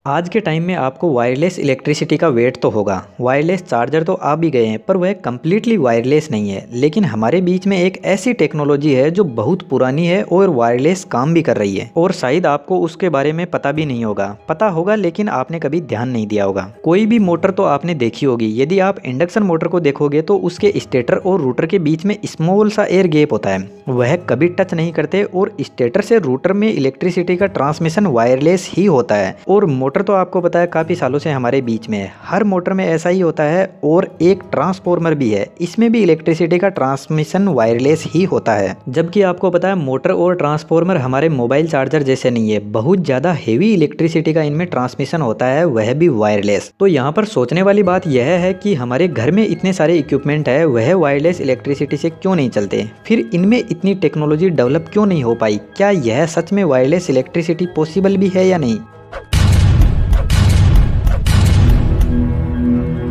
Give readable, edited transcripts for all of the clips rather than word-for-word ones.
आज के टाइम में आपको वायरलेस इलेक्ट्रिसिटी का वेट तो होगा। वायरलेस चार्जर तो आ भी गए हैं, पर वह कम्प्लीटली वायरलेस नहीं है। लेकिन हमारे बीच में एक ऐसी टेक्नोलॉजी है जो बहुत पुरानी है और वायरलेस काम भी कर रही है, और शायद आपको उसके बारे में पता भी नहीं होगा। पता होगा लेकिन आपने कभी ध्यान नहीं दिया होगा। कोई भी मोटर तो आपने देखी होगी। यदि आप इंडक्शन मोटर को देखोगे तो उसके स्टेटर और रूटर के बीच में स्मॉल सा एयर गैप होता है, वह कभी टच नहीं करते, और स्टेटर से रूटर में इलेक्ट्रिसिटी का ट्रांसमिशन वायरलेस ही होता है। और मोटर तो आपको पता है काफ़ी सालों से हमारे बीच में है, हर मोटर में ऐसा ही होता है। और एक ट्रांसफॉर्मर भी है, इसमें भी इलेक्ट्रिसिटी का ट्रांसमिशन वायरलेस ही होता है। जबकि आपको पता है मोटर और ट्रांसफॉर्मर हमारे मोबाइल चार्जर जैसे नहीं है, बहुत ज़्यादा हेवी इलेक्ट्रिसिटी का इनमें ट्रांसमिशन होता है, वह भी वायरलेस। तो यहाँ पर सोचने वाली बात यह है कि हमारे घर में इतने सारे इक्विपमेंट है, वह वायरलेस इलेक्ट्रिसिटी से क्यों नहीं चलते? फिर इनमें इतनी टेक्नोलॉजी डेवलप क्यों नहीं हो पाई? क्या यह सच में वायरलेस इलेक्ट्रिसिटी पॉसिबल भी है या नहीं?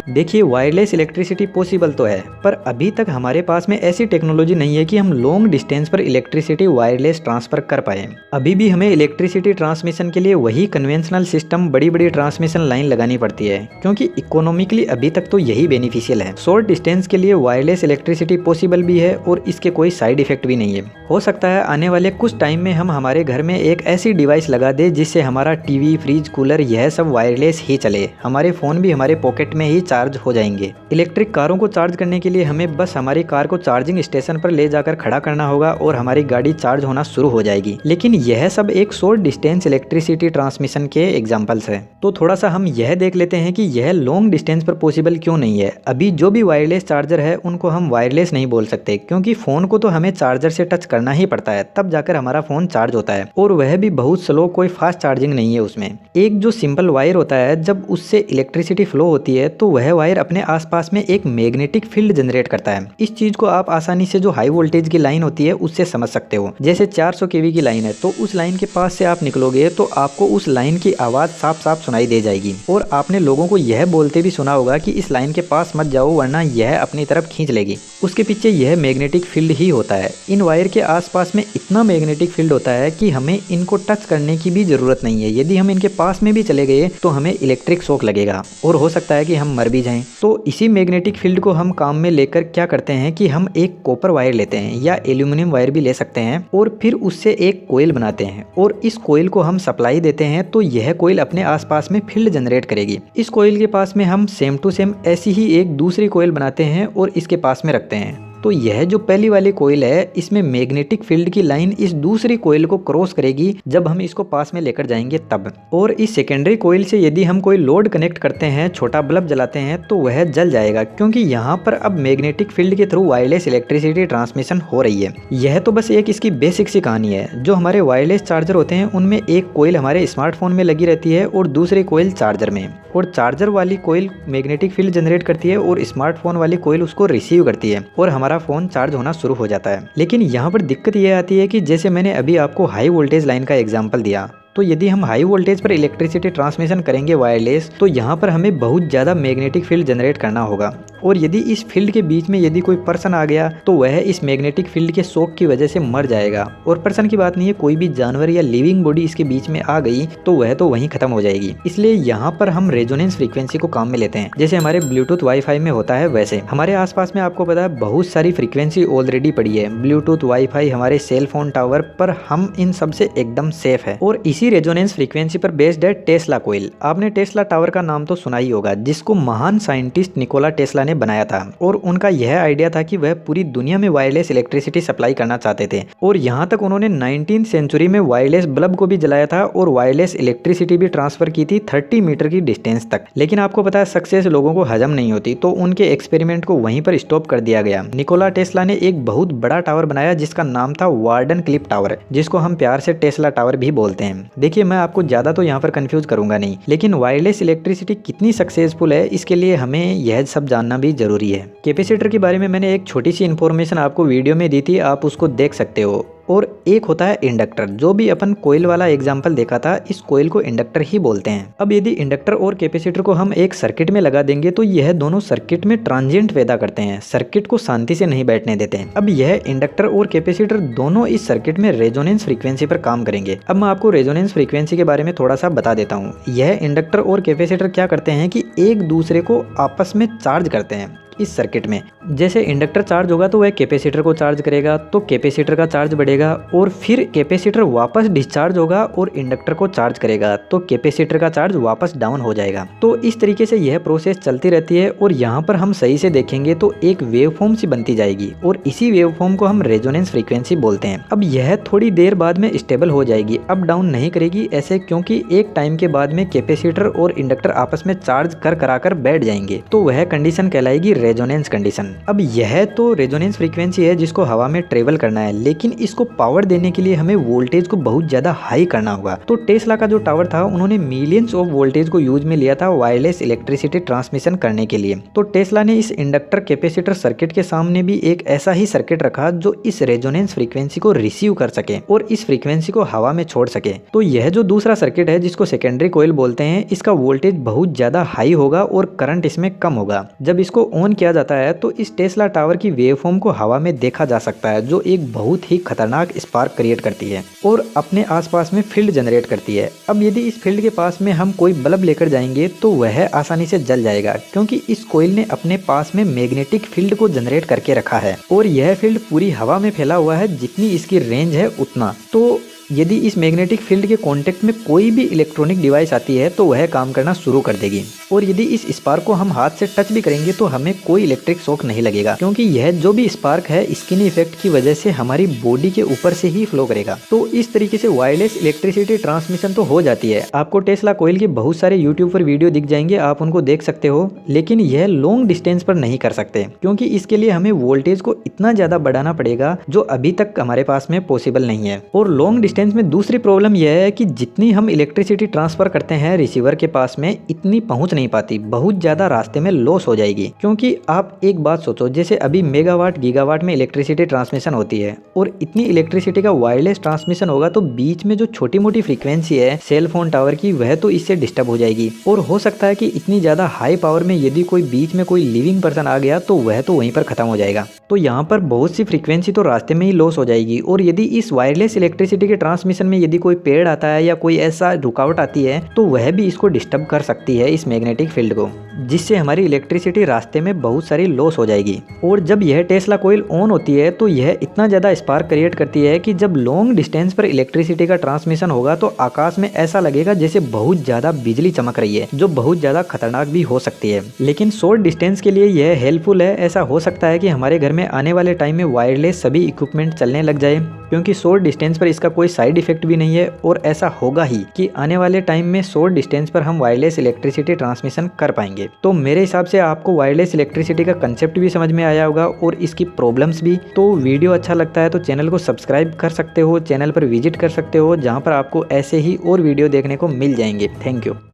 देखिए, वायरलेस इलेक्ट्रिसिटी पॉसिबल तो है, पर अभी तक हमारे पास में ऐसी टेक्नोलॉजी नहीं है कि हम लॉन्ग डिस्टेंस पर इलेक्ट्रिसिटी वायरलेस ट्रांसफर कर पाए। अभी भी हमें इलेक्ट्रिसिटी ट्रांसमिशन के लिए वही कन्वेंशनल सिस्टम, बड़ी बड़ी ट्रांसमिशन लाइन लगानी पड़ती है, क्योंकि इकोनॉमिकली अभी तक तो यही बेनिफिशियल है। शॉर्ट डिस्टेंस के लिए वायरलेस इलेक्ट्रिसिटी पॉसिबल भी है और इसके कोई साइड इफेक्ट भी नहीं है। हो सकता है आने वाले कुछ टाइम में हम हमारे घर में एक ऐसी डिवाइस लगा दे जिससे हमारा टीवी, फ्रिज, कूलर यह सब वायरलेस ही चले। हमारे फोन भी हमारे पॉकेट में ही चार्ज हो जाएंगे। इलेक्ट्रिक कारों को चार्ज करने के लिए हमें बस हमारी कार को चार्जिंग स्टेशन पर ले जाकर खड़ा करना होगा और हमारी गाड़ी चार्ज होना शुरू हो जाएगी। लेकिन यह सब एक शॉर्ट डिस्टेंस इलेक्ट्रिसिटी ट्रांसमिशन के एग्जांपल्स हैं। तो थोड़ा सा हम यह देख लेते हैं कि यह लॉन्ग डिस्टेंस पर पॉसिबल क्यों नहीं है। अभी जो भी वायरलेस चार्जर है उनको हम वायरलेस नहीं बोल सकते, क्योंकि फोन को तो हमें चार्जर से टच करना ही पड़ता है, तब जाकर हमारा फोन चार्ज होता है, और वह भी बहुत स्लो, कोई फास्ट चार्जिंग नहीं है उसमें। एक जो सिंपल वायर होता है, जब उससे इलेक्ट्रिसिटी फ्लो होती है तो वह वायर अपने आसपास में एक मैग्नेटिक फील्ड जनरेट करता है। इस चीज को आप आसानी से जो हाई वोल्टेज की लाइन होती है उससे समझ सकते हो। जैसे 400 केवी की लाइन है, तो उस लाइन के पास से आप निकलोगे तो आपको उस लाइन की आवाज साफ साफ सुनाई दे जाएगी। और आपने लोगों को यह बोलते भी सुना होगा कि इस लाइन के पास मत जाओ वरना यह अपनी तरफ खींच लेगी। उसके पीछे यह मैग्नेटिक फील्ड ही होता है। इन वायर के आसपास में इतना मैग्नेटिक फील्ड होता है कि हमें इनको टच करने की भी जरूरत नहीं है। यदि हम इनके पास में भी चले गए तो हमें इलेक्ट्रिक शॉक लगेगा और हो सकता है कि हम मर भी जाएं। तो इसी मैग्नेटिक फील्ड को हम काम में लेकर क्या करते हैं कि हम एक कॉपर वायर लेते हैं या एल्यूमिनियम वायर भी ले सकते हैं, और फिर उससे एक कोयल बनाते हैं और इस कोयल को हम सप्लाई देते हैं, तो यह कोयल अपने आसपास में फील्ड जनरेट करेगी। इस कोयल के पास में हम सेम टू सेम ऐसी ही एक दूसरी कोयल बनाते हैं और इसके पास में रखते हैं। तो यह जो पहली वाली कोयल है, इसमें मैग्नेटिक फील्ड की लाइन इस दूसरी कोयल को क्रॉस करेगी जब हम इसको पास में लेकर जाएंगे तब। और इस सेकेंडरी कोयल से यदि हम कोई लोड कनेक्ट करते हैं, छोटा बल्ब जलाते हैं, तो वह जल जाएगा, क्योंकि यहाँ पर अब मैग्नेटिक फील्ड के थ्रू वायरलेस इलेक्ट्रिसिटी ट्रांसमिशन हो रही है। यह तो बस एक इसकी बेसिक सी कहानी है। जो हमारे वायरलेस चार्जर होते हैं उनमें एक कोयल हमारे स्मार्टफोन में लगी रहती है और दूसरी कोयल चार्जर में, और चार्जर वाली कोयल मैग्नेटिक फील्ड जनरेट करती है और स्मार्टफोन वाली कोयल उसको रिसीव करती है और हमारा फोन चार्ज होना शुरू हो जाता है। लेकिन यहाँ पर दिक्कत यह आती है कि जैसे मैंने अभी आपको हाई वोल्टेज लाइन का एग्जांपल दिया, तो यदि हम हाई वोल्टेज पर इलेक्ट्रिसिटी ट्रांसमिशन करेंगे वायरलेस, तो यहाँ पर हमें बहुत ज़्यादा मैग्नेटिक फील्ड जनरेट करना होगा। और यदि इस फील्ड के बीच में यदि कोई पर्सन आ गया तो वह इस मैग्नेटिक फील्ड के शॉक की वजह से मर जाएगा। और पर्सन की बात नहीं है, कोई भी जानवर या लिविंग बॉडी इसके बीच में आ गई तो वह तो वहीं खत्म हो जाएगी। इसलिए यहाँ पर हम रेजोनेंस फ्रीक्वेंसी को काम में लेते हैं। जैसे हमारे ब्लूटूथ वाईफाई में होता है, वैसे हमारे आसपास में आपको पता है बहुत सारी फ्रीक्वेंसी ऑलरेडी पड़ी है। ब्लूटूथ, वाईफाई, हमारे सेल फोन टावर पर हम इन सबसे एकदम सेफ है। और इसी रेजोनेंस फ्रीक्वेंसी पर बेस्ड है टेस्ला कोयल। आपने टेस्ला टावर का नाम तो सुना ही होगा, जिसको महान साइंटिस्ट निकोला टेस्ला ने बनाया था। और उनका यह आइडिया था कि वह पूरी दुनिया में वायरलेस इलेक्ट्रिसिटी सप्लाई करना चाहते थे। और यहाँ तक उन्होंने 19वीं सेंचुरी में वायरलेस बल्ब को भी जलाया था और वायरलेस इलेक्ट्रिसिटी भी ट्रांसफर की थी 30 मीटर की डिस्टेंस तक। लेकिन आपको पता है सक्सेस लोगों को हजम नहीं होती, तो उनके एक्सपेरिमेंट को वहीं पर स्टॉप कर दिया गया। निकोला टेस्ला ने एक बहुत बड़ा टावर बनाया जिसका नाम था वार्डन क्लिफ टावर, जिसको हम प्यार से टेस्ला टावर भी बोलते हैं। देखिए, मैं आपको ज्यादा तो यहाँ पर कंफ्यूज करूंगा नहीं, लेकिन वायरलेस इलेक्ट्रिसिटी कितनी सक्सेसफुल है इसके लिए हमें यह सब जानना भी जरूरी है। कैपेसिटर के बारे में मैंने एक छोटी सी इन्फॉर्मेशन आपको वीडियो में दी थी, आप उसको देख सकते हो। और एक होता है इंडक्टर। जो भी अपन कोयल वाला एग्जाम्पल देखा था, इस कोयल को इंडक्टर ही बोलते हैं। अब यदि इंडक्टर और कैपेसिटर को हम एक सर्किट में लगा देंगे तो यह दोनों सर्किट में ट्रांजिएंट पैदा करते हैं, सर्किट को शांति से नहीं बैठने देते हैं। अब यह इंडक्टर और कैपेसिटर दोनों इस सर्किट में रेजोनेंस फ्रीक्वेंसी पर काम करेंगे। अब मैं आपको रेजोनेंस फ्रीक्वेंसी के बारे में थोड़ा सा बता देता हूँ। यह इंडक्टर और कैपेसिटर क्या करते हैं कि एक दूसरे को आपस में चार्ज करते हैं। इस सर्किट में जैसे इंडक्टर चार्ज होगा तो वह कैपेसिटर को चार्ज करेगा, तो कैपेसिटर का चार्ज बढ़ेगा, और फिर कैपेसिटर वापस डिस्चार्ज होगा और इंडक्टर को चार्ज करेगा, तो कैपेसिटर का चार्ज वापस डाउन हो जाएगा। तो इस तरीके से यह प्रोसेस चलती रहती है। और यहाँ पर हम सही से देखेंगे तो एक वेवफॉर्म सी बनती जाएगी और इसी वेवफॉर्म को हम रेजोनेंस फ्रीक्वेंसी बोलते हैं। अब यह थोड़ी देर बाद में स्टेबल हो जाएगी, अप डाउन नहीं करेगी ऐसे, क्योंकि एक टाइम के बाद में कैपेसिटर और इंडक्टर आपस में चार्ज कर कराकर बैठ जाएंगे, तो वह कंडीशन कहलाएगी रेजोनेंस कंडीशन। अब यह तो रेजोनेंस फ्रीक्वेंसी है जिसको हवा में ट्रेवल करना है, लेकिन इसको पावर देने के लिए हमें वोल्टेज को बहुत ज्यादा हाई करना होगा। तो टेस्ला का जो टावर था, उन्होंने मिलियंस ऑफ वोल्टेज को यूज में लिया था वायरलेस इलेक्ट्रिसिटी ट्रांसमिशन करने के लिए। तो टेस्ला ने इस इंडक्टर कैपेसिटर सर्किट के सामने भी एक ऐसा ही सर्किट रखा जो इस रेजोनेंस फ्रीक्वेंसी को रिसीव कर सके और इस फ्रीक्वेंसी को हवा में छोड़ सके। तो यह जो दूसरा सर्किट है जिसको सेकेंडरी कोयल बोलते हैं, इसका वोल्टेज बहुत ज्यादा हाई होगा और करंट इसमें कम होगा। जब इसको ऑन किया जाता है तो इस टेस्ला टावर की वेवफॉर्म को हवा में देखा जा सकता है, जो एक बहुत ही खतरनाक स्पार्क क्रिएट करती है और अपने आसपास में फील्ड जनरेट करती है। अब यदि इस फील्ड के पास में हम कोई बल्ब लेकर जाएंगे तो वह आसानी से जल जाएगा, क्योंकि इस कोयल ने अपने पास में मैग्नेटिक फील्ड को जनरेट करके रखा है और यह फील्ड पूरी हवा में फैला हुआ है, जितनी इसकी रेंज है उतना। तो यदि इस मैग्नेटिक फील्ड के कांटेक्ट में कोई भी इलेक्ट्रॉनिक डिवाइस आती है तो वह काम करना शुरू कर देगी। और यदि इस स्पार्क को हम हाथ से टच भी करेंगे तो हमें कोई इलेक्ट्रिक शॉक नहीं लगेगा, क्योंकि यह जो भी स्पार्क है स्किन इफेक्ट की वजह से हमारी बॉडी के ऊपर से ही फ्लो करेगा। तो इस तरीके से वायरलेस इलेक्ट्रिसिटी ट्रांसमिशन तो हो जाती है। आपको टेस्ला कोयल के बहुत सारे यूट्यूब पर वीडियो दिख जाएंगे, आप उनको देख सकते हो, लेकिन यह लॉन्ग डिस्टेंस पर नहीं कर सकते, क्योंकि इसके लिए हमें वोल्टेज को इतना ज्यादा बढ़ाना पड़ेगा जो अभी तक हमारे पास में पॉसिबल नहीं है। और लॉन्ग डिस्टेंस में दूसरी प्रॉब्लम यह है कि जितनी हम इलेक्ट्रिसिटी ट्रांसफर करते हैं रिसीवर के पास में, इतनी पहुंच नहीं पाती, बहुत ज्यादा रास्ते में लॉस हो जाएगी। क्योंकि आप एक बात सोचो, जैसे अभी मेगावाट गीगावाट में इलेक्ट्रिसिटी ट्रांसमिशन होती है और इतनी इलेक्ट्रिसिटी का वायरलेस ट्रांसमिशन होगा तो बीच में जो छोटी मोटी फ्रीक्वेंसी है सेल फोन टावर की, वह तो इससे डिस्टर्ब हो जाएगी। और हो सकता है कि इतनी ज्यादा हाई पावर में यदि कोई बीच में कोई लिविंग पर्सन आ गया तो वह तो वहीं पर खत्म हो जाएगा। तो यहाँ पर बहुत सी फ्रीक्वेंसी तो रास्ते में ही लॉस हो जाएगी। और यदि इस वायरलेस इलेक्ट्रिसिटी के ट्रांसमिशन में यदि कोई पेड़ आता है या कोई ऐसा रुकावट आती है तो वह भी इसको डिस्टर्ब कर सकती है, इस मैग्नेटिक फील्ड को, जिससे हमारी इलेक्ट्रिसिटी रास्ते में बहुत सारी लॉस हो जाएगी। और जब यह टेस्ला कोयल ऑन होती है तो यह इतना ज़्यादा स्पार्क क्रिएट करती है कि जब लॉन्ग डिस्टेंस पर इलेक्ट्रिसिटी का ट्रांसमिशन होगा तो आकाश में ऐसा लगेगा जैसे बहुत ज़्यादा बिजली चमक रही है, जो बहुत ज़्यादा खतरनाक भी हो सकती है। लेकिन शॉर्ट डिस्टेंस के लिए यह हेल्पफुल है। ऐसा हो सकता है कि हमारे घर में आने वाले टाइम में वायरलेस सभी इक्विपमेंट चलने लग जाए, क्योंकि शॉर्ट डिस्टेंस पर इसका कोई साइड इफेक्ट भी नहीं है। और ऐसा होगा ही कि आने वाले टाइम में शॉर्ट डिस्टेंस पर हम वायरलेस इलेक्ट्रिसिटी ट्रांसमिशन कर पाएंगे। तो मेरे हिसाब से आपको वायरलेस इलेक्ट्रिसिटी का कंसेप्ट भी समझ में आया होगा और इसकी प्रॉब्लम्स भी। तो वीडियो अच्छा लगता है तो चैनल को सब्सक्राइब कर सकते हो, चैनल पर विजिट कर सकते हो, जहाँ पर आपको ऐसे ही और वीडियो देखने को मिल जाएंगे। Thank you.